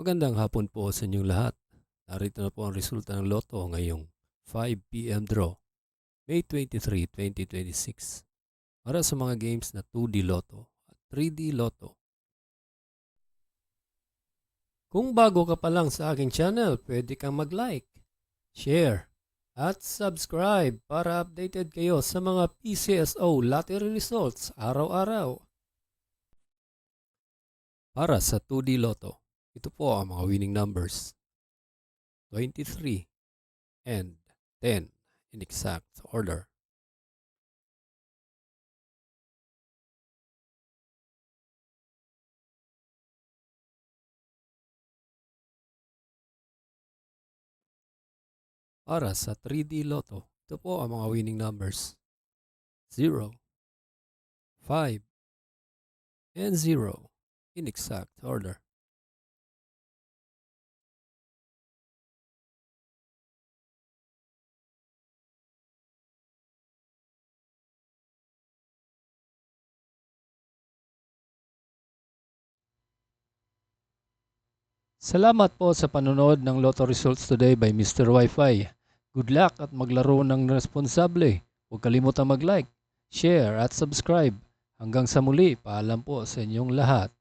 Magandang hapon po sa inyong lahat. Narito na po ang resulta ng Lotto ngayong 5 p.m. draw, May 23, 2026. Para sa mga games na 2D Lotto at 3D Lotto. Kung bago ka pa lang sa aking channel, pwede kang mag-like, share, at subscribe para updated kayo sa mga PCSO lottery results araw-araw. Para sa 2D Lotto, ito po ang mga winning numbers. 23 and 10 in exact order. Para sa 3D Lotto, ito po ang mga winning numbers. 0, 5, and 0 in exact order. Salamat po sa panonood ng Lotto Results Today by Mr. Wi-Fi. Good luck at maglaro ng responsable. Huwag kalimutang mag-like, share at subscribe. Hanggang sa muli, paalam po sa inyong lahat.